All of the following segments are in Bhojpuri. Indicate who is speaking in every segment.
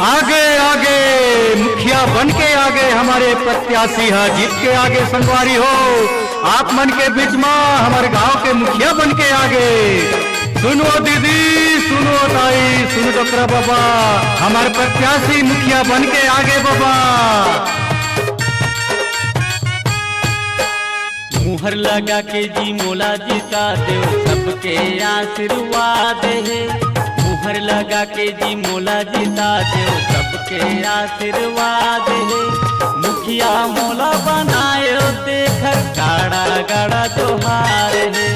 Speaker 1: आगे आगे मुखिया बन के आगे हमारे प्रत्याशी है, जीत के आगे संगवारी हो आप मन के बीच में हमारे गांव के मुखिया बन के आगे। सुनो दीदी सुनो ताई सुनो डोकरा बाबा, हमारे प्रत्याशी मुखिया बन के आगे बाबा।
Speaker 2: मुहर लगा के जी मोला जीता देव सबके आशीर्वाद है। मुहर लगा के जी मोला जीता देव सबके आशीर्वाद है। मुखिया मोला बनाए देखर गाड़ा गाड़ा जोहार है।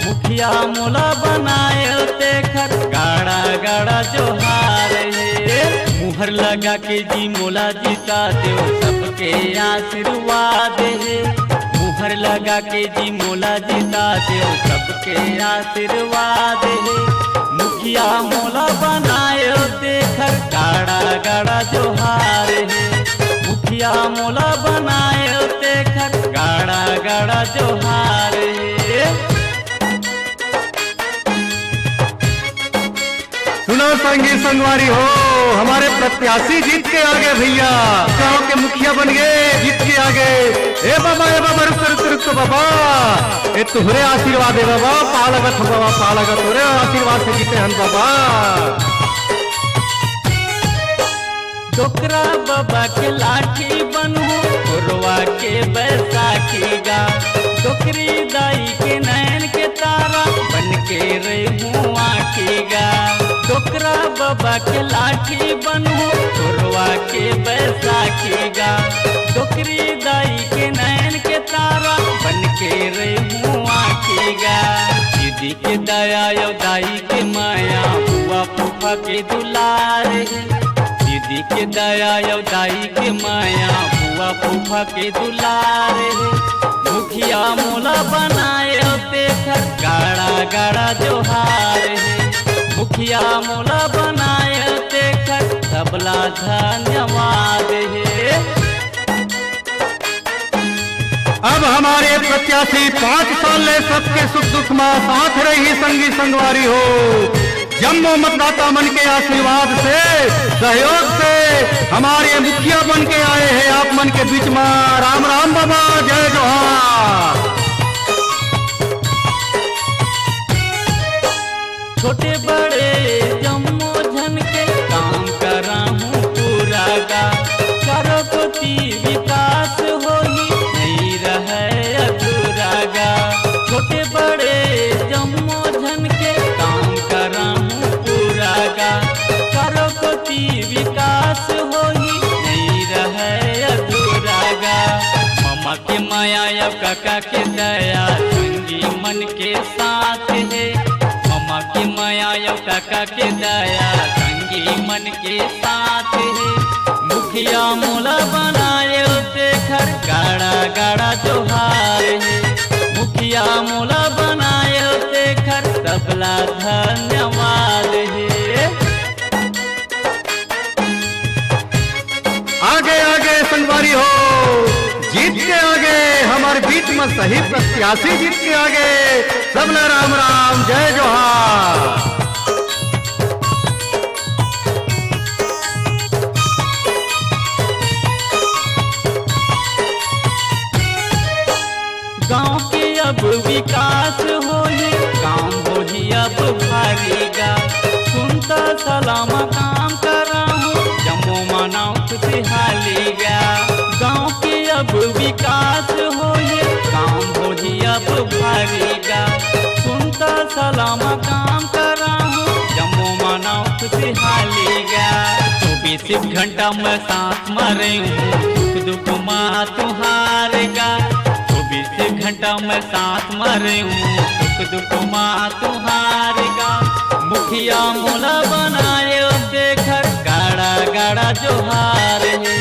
Speaker 2: मुखिया मोला बनाए देखर गाड़ा गाड़ा जोहार है। मुहर लगा के जी मोला जीता देव सबके आशीर्वाद है। मुहर लगा के जी मोला जीता देव सबके आशीर्वाद है। मुखिया मोला बनाए देखर गाड़ा गाड़ा जोहार है। मुखिया मोला बनाए देखर गाड़ा गाड़ा जोहार है।
Speaker 1: सुनो संगी संगवारी हो हमारे प्रत्याशी जीत के आगे भैया, गांव के मुखिया बन गए जीत के आगे। ए बाबा रुक बाबा, ए तुहरे आशीर्वाद है बाबा, पालगत हो बाबा पालगत हो रे आशीर्वाद से जीते हन बाबा।
Speaker 2: डोकरा बाबा के लाठी बनू उरवा के बैसाखी गा। डोकरी दाई के नैन के तारा बन के रहूं आखी गा। डोकरा बाबा के लाठी बनू उरवा के बैसाखी गा। डोकरी दाई के नैन के तारा बन के रहूं आखी गा। दीदी के दया यो दाई के माया बुआ फूफा के दुलार है। दीदी के दया यो दाई के माया बुआ फूफा के दुलार है। मुखिया मोला बनाए देखर गाड़ा गाड़ा जोहार है। मुखिया मोला बनाए देखर सबला धन्यवाद है।
Speaker 1: अब हमारे प्रत्याशी 5 साल ले सबके सुख दुख में साथ रही संगी संगवारी हो। जम्मू मतदाता मन के आशीर्वाद से सहयोग से हमारे मुखिया बन के आए हैं आप मन के बीच में। राम राम बाबा, जय जोहार।
Speaker 2: छोटे बड़े जम्मू झन के काम करा हूँ पूरा गा। करोड़पति विकास होई नहीं रहे अधूरा गा। छोटे बड़े जम्मू झन के काम करा हूँ पूरा गा। करोड़पति विकास होई नहीं रहे अधूरा गा। मामा के माया या काका के दया संगी मन के साथ है। मामा के माया या काका के दया संगी मन के साथ है। मुखिया मोला बनाए देखर गाड़ा गाड़ा जोहार है। मुखिया मोला बनाए देखर सबला धन्यवाद है।
Speaker 1: आगे आगे संगवारी हो जीत के आगे हमारे बीच में सही प्रत्याशी जीत के आगे। सबला राम राम, जय जोहार।
Speaker 2: गाँव के अब विकास होई काम होई अब भारी गा। सुनता सलामा काम करा हूँ जम्मू मनाओ खुशहाली गा। गाँव के अब विकास होई काम होई अब भारी गा। सुनता सलामा काम करा हूँ जम्मू मनाओ खुशहाली गा। 24 घंटा में साथ मारे हूँ दुख दुख माँ तुहार गा। 24 घंटा में साथ मारे हूँ दुख दुख माँ तुहार गा। मुखिया मोला बनाए देखर गाड़ा गाड़ा जोहार है।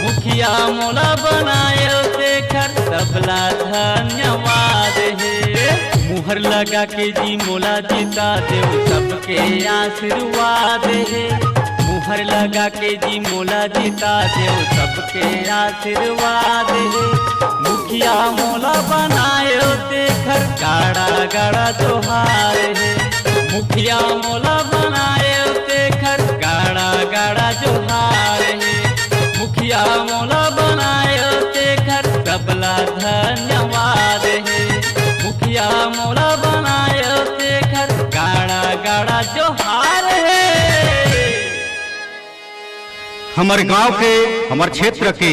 Speaker 2: मुखिया मोला बनाए देखर सबला धन्यवाद है। मुहर लगा के जी मोला जीता देव सबके आशीर्वाद है। मुहर लगा के जी मोला जीता देव सबके आशीर्वाद है। मुखिया मोला बनाए देखर गाड़ा गाड़ा जोहार है। मुखिया मोला बनाए देखर गाड़ा गाड़ा जोहार भैया मोला बनायो शेखर गाड़ा गाड़ा जोहार है।
Speaker 1: हमारे गांव के हमारे क्षेत्र के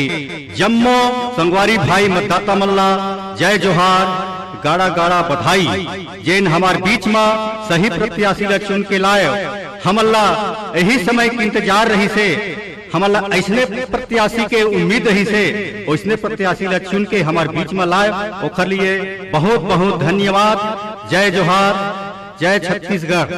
Speaker 1: जम्मो संगवारी भाई मतदाता मल्ला जय जोहार गाड़ा गाड़ा बधाई। जैन हमारे बीच में सही प्रत्याशी ला चुन के लाए हमल्ला यही समय के इंतजार रही से हमल्ला ऐसने प्रत्याशी के उम्मीद रही से उसने प्रत्याशी ला चुन के हमारे बीच में लाए ओखर लिए बहुत बहुत धन्यवाद। जय जोहार जय छत्तीसगढ़।